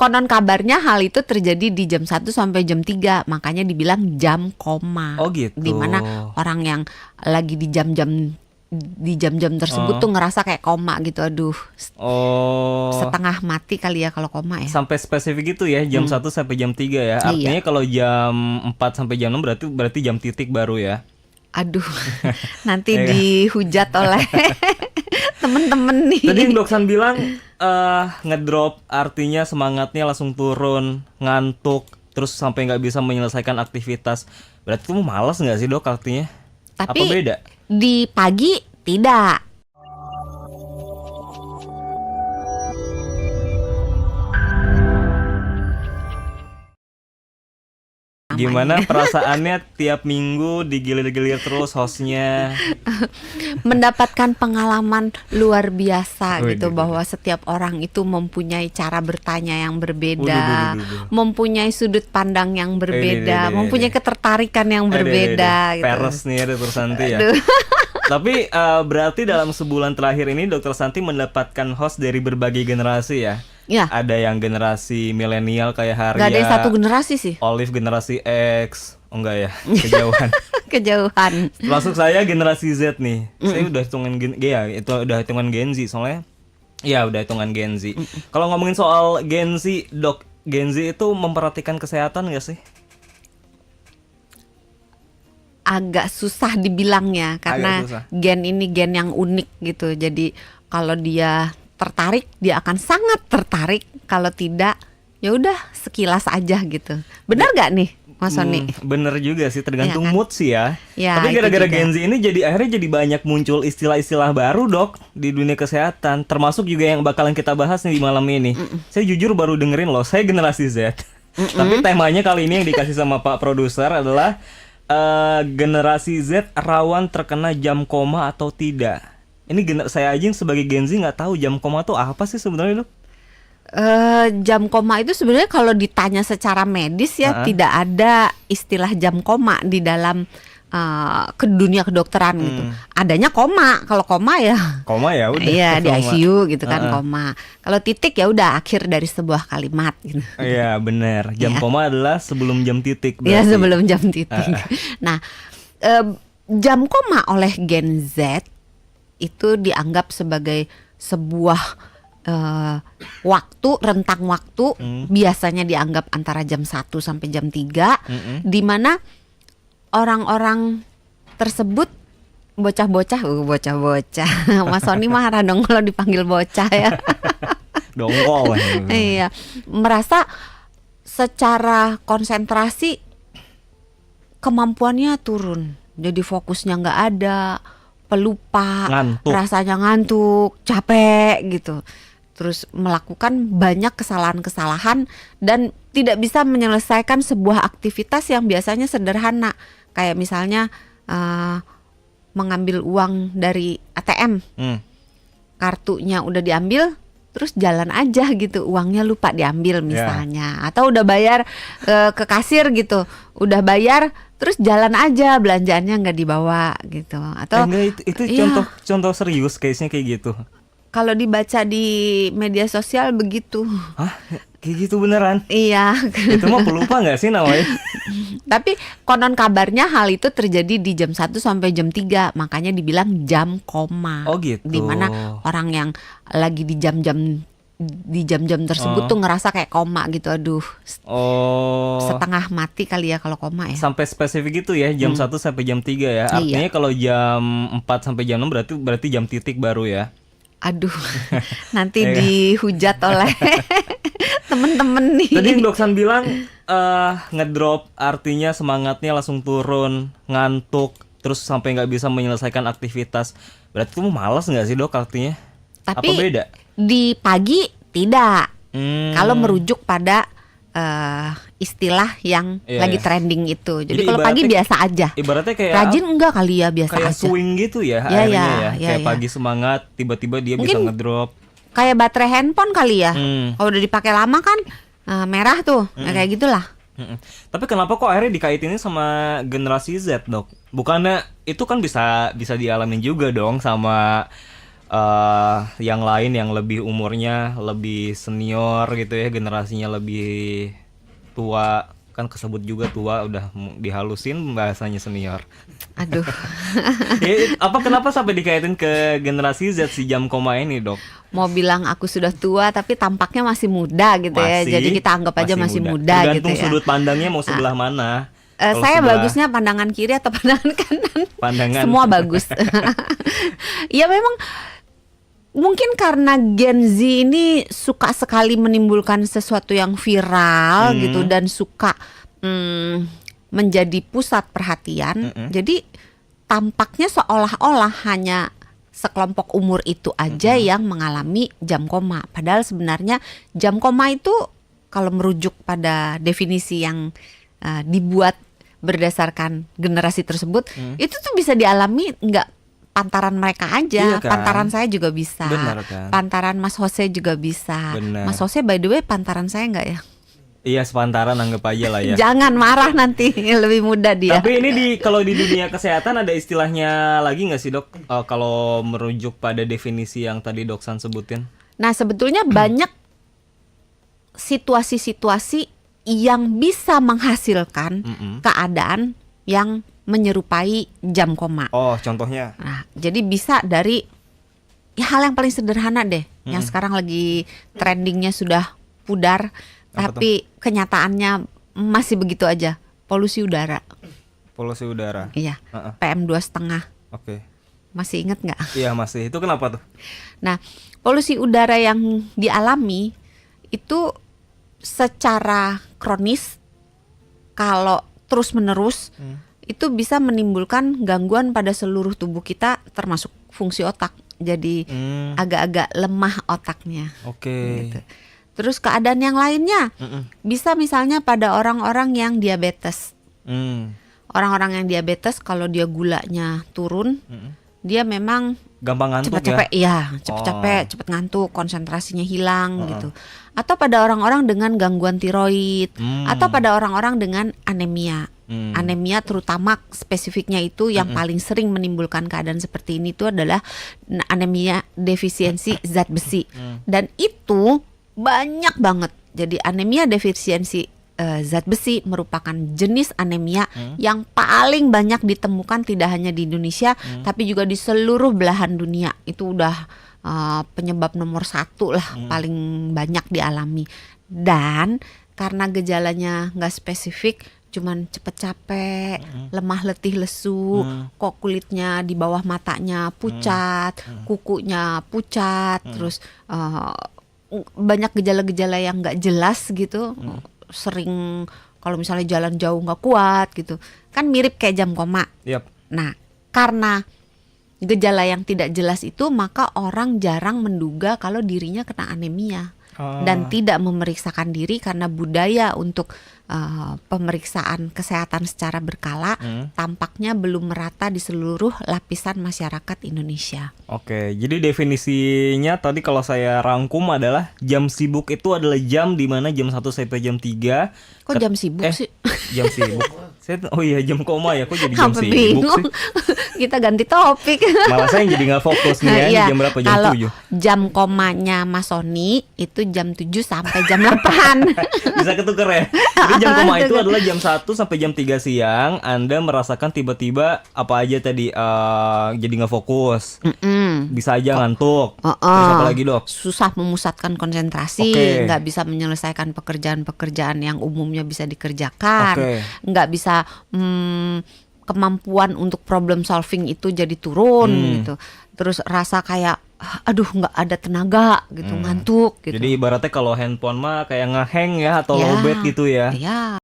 konon kabarnya hal itu terjadi di jam 1 sampai jam 3, makanya dibilang jam koma. Oh gitu. Dimana orang yang lagi di jam-jam tersebut tuh ngerasa kayak koma gitu. Aduh, setengah mati kali ya kalau koma ya. Sampai spesifik gitu ya, jam 1 sampai jam 3 ya. Artinya kalau jam 4 sampai jam 6 berarti jam titik baru ya. Aduh, nanti dihujat oleh temen-temen nih. Tadi Dok San bilang ngedrop artinya semangatnya langsung turun, ngantuk, terus sampai nggak bisa menyelesaikan aktivitas. Berarti kamu malas nggak sih Dok artinya? Tapi apa beda? Di pagi tidak. Gimana perasaannya tiap minggu digilir-gilir terus hostnya? Mendapatkan pengalaman luar biasa gitu, bahwa setiap orang itu mempunyai cara bertanya yang berbeda, mempunyai sudut pandang yang berbeda, mempunyai ketertarikan yang berbeda gitu. Peres nih ya Dr. Santi ya. Tapi berarti dalam sebulan terakhir ini Dr. Santi mendapatkan host dari berbagai generasi ya? Ya. Ada yang generasi milenial kayak Harya. Gak ada yang satu generasi sih. Olive generasi X. Oh enggak ya, kejauhan. Kejauhan. Masuk saya generasi Z nih. Saya udah hitungan udah hitungan Gen Z soalnya. Ya udah hitungan Gen Z. Kalau ngomongin soal Gen Z, Dok, Gen Z itu memperhatikan kesehatan gak sih? Agak susah dibilangnya karena gen ini gen yang unik gitu. Jadi kalau dia tertarik, dia akan sangat tertarik. Kalau tidak, ya udah sekilas aja gitu. Benar gak nih, Mas Sony? Bener juga sih, tergantung mood sih ya. Ya, tapi gara-gara Gen Z ini akhirnya jadi banyak muncul istilah-istilah baru Dok di dunia kesehatan. Termasuk juga yang bakalan kita bahas nih di malam ini. Saya jujur baru dengerin loh, saya generasi Z. Tapi temanya kali ini yang dikasih sama Pak Produser adalah generasi Z rawan terkena jam koma atau tidak. Ini saya aja sebagai Gen Z nggak tahu jam koma itu apa sih sebenarnya Dok? Jam koma itu sebenarnya kalau ditanya secara medis ya tidak ada istilah jam koma di dalam ke dunia kedokteran gitu. Adanya koma. Kalau koma ya udah. Iya, di ICU gitu kan koma. Kalau titik ya udah akhir dari sebuah kalimat gitu. Iya, benar. Jam koma adalah sebelum jam titik berarti. Iya, sebelum jam titik. Nah, jam koma oleh Gen Z itu dianggap sebagai sebuah rentang waktu biasanya dianggap antara jam 1 sampai jam 3 di mana orang-orang tersebut bocah-bocah Mas Sony marah dong kalau dipanggil bocah ya. Dongkol. Iya, merasa secara konsentrasi kemampuannya turun. Jadi fokusnya nggak ada, pelupa, rasanya ngantuk, capek gitu. Terus melakukan banyak kesalahan-kesalahan dan tidak bisa menyelesaikan sebuah aktivitas yang biasanya sederhana. Kayak misalnya mengambil uang dari ATM, kartunya udah diambil, terus jalan aja gitu, uangnya lupa diambil misalnya. Atau udah bayar ke kasir gitu, udah bayar, terus jalan aja, belanjaannya nggak dibawa gitu. Atau itu contoh serius case-nya kayak gitu. Kalau dibaca di media sosial begitu. Hah? Kayak gitu beneran? Iya. Itu mah pelupa gak sih namanya? Tapi konon kabarnya hal itu terjadi di jam 1 sampai jam 3, makanya dibilang jam koma. Oh gitu. Dimana orang yang lagi di jam-jam tersebut tuh ngerasa kayak koma gitu. Aduh, setengah mati kali ya kalau koma ya. Sampai spesifik itu ya, jam 1 sampai jam 3 ya. Artinya kalau jam 4 sampai jam 6 berarti jam titik baru ya. Aduh, nanti dihujat oleh temen-temen nih. Tadi Dok San bilang ngedrop artinya semangatnya langsung turun, ngantuk, terus sampai nggak bisa menyelesaikan aktivitas. Berarti kamu malas nggak sih Dok artinya? Tapi apa beda? Di pagi tidak. Kalau merujuk pada istilah yang lagi trending itu. Jadi kalau pagi biasa aja. Ibaratnya kayak rajin enggak kali ya, biasa kayak aja. Swing gitu ya akhirnya ya. Kayak pagi semangat, tiba-tiba dia mungkin bisa ngedrop. Kayak baterai handphone kali ya. Kalau udah dipakai lama kan merah tuh. Kayak gitulah. Tapi kenapa kok akhirnya dikaitinnya sama generasi Z Dok? Bukannya itu kan bisa dialamin juga dong sama yang lain yang lebih umurnya lebih senior gitu ya, generasinya lebih tua, kan kesebut juga tua, udah dihalusin bahasanya senior. Aduh. Apa kenapa sampai dikaitin ke generasi Z si jam koma ini, Dok? Mau bilang aku sudah tua tapi tampaknya masih muda gitu ya. Jadi kita anggap aja masih muda gitu Tergantung ya. sudut pandangnya mau sebelah mana. Saya bagusnya pandangan kiri atau pandangan kanan? Pandangan. Semua bagus. Ya memang mungkin karena Gen Z ini suka sekali menimbulkan sesuatu yang viral gitu dan suka menjadi pusat perhatian. Jadi tampaknya seolah-olah hanya sekelompok umur itu aja yang mengalami jam koma. Padahal sebenarnya jam koma itu kalau merujuk pada definisi yang dibuat berdasarkan generasi tersebut, itu tuh bisa dialami nggak pantaran mereka aja, Iya kan? Pantaran saya juga bisa, Benar kan? pantaran Mas Jose juga bisa. Benar. Mas Jose by the way pantaran saya nggak ya? Iya, sepantaran anggap aja lah ya. Jangan marah nanti, lebih muda dia. Tapi ini kalau di dunia kesehatan ada istilahnya lagi nggak sih, Dok? Kalau merujuk pada definisi yang tadi Doksan sebutin. Nah sebetulnya banyak situasi-situasi yang bisa menghasilkan keadaan yang menyerupai jam koma. Oh, contohnya? Nah, jadi bisa dari ya, hal yang paling sederhana deh, yang sekarang lagi trendingnya sudah pudar, tapi kenyataannya masih begitu aja. Polusi udara. Polusi udara. Iya. PM 2,5. Oke. Masih inget nggak? Iya masih. Itu kenapa tuh? Nah, polusi udara yang dialami itu secara kronis, kalau terus-menerus itu bisa menimbulkan gangguan pada seluruh tubuh kita, termasuk fungsi otak. Jadi agak-agak lemah otaknya. Oke. Gitu. Terus keadaan yang lainnya bisa misalnya pada orang-orang yang diabetes. Orang-orang yang diabetes kalau dia gulanya turun, dia memang gampang ngantuk cepet capek, cepet capek, cepet ngantuk, konsentrasinya hilang gitu. Atau pada orang-orang dengan gangguan tiroid, atau pada orang-orang dengan anemia. Anemia terutama spesifiknya itu yang paling sering menimbulkan keadaan seperti ini itu adalah anemia defisiensi zat besi. Dan itu banyak banget. Jadi anemia defisiensi zat besi merupakan jenis anemia yang paling banyak ditemukan tidak hanya di Indonesia tapi juga di seluruh belahan dunia. Itu udah penyebab nomor 1 lah, paling banyak dialami. Dan karena gejalanya nggak spesifik, cuman cepet capek, lemah letih lesu, kok kulitnya di bawah matanya pucat, kukunya pucat, terus banyak gejala-gejala yang nggak jelas gitu. Sering kalau misalnya jalan jauh nggak kuat gitu, kan mirip kayak jam koma. Nah, karena gejala yang tidak jelas itu, maka orang jarang menduga kalau dirinya kena anemia dan tidak memeriksakan diri karena budaya untuk pemeriksaan kesehatan secara berkala tampaknya belum merata di seluruh lapisan masyarakat Indonesia. Oke, jadi definisinya tadi kalau saya rangkum adalah jam sibuk itu adalah jam di mana jam 1 sampai jam 3. Kok jam sibuk sih? Jam sibuk. Oh iya, jam koma ya, kok jadi jam Sampai sibuk bingung. sih? Kita ganti topik. Malah saya jadi nggak fokus nih ya, ini jam berapa? Jam kalau 7. Jam komanya Mas Sony itu jam 7 sampai jam 8. Bisa ketuker ya. Jadi jam koma itu adalah jam 1 sampai jam 3 siang. Anda merasakan tiba-tiba apa aja tadi, jadi nggak fokus. Bisa aja ngantuk. Terus apa lagi, Dok? Susah memusatkan konsentrasi, nggak bisa menyelesaikan pekerjaan-pekerjaan yang umumnya bisa dikerjakan, nggak bisa kemampuan untuk problem solving itu jadi turun gitu. Terus rasa kayak aduh nggak ada tenaga gitu, ngantuk gitu. Jadi ibaratnya kalau handphone mah kayak ngehang ya atau lowbat gitu ya. Iya.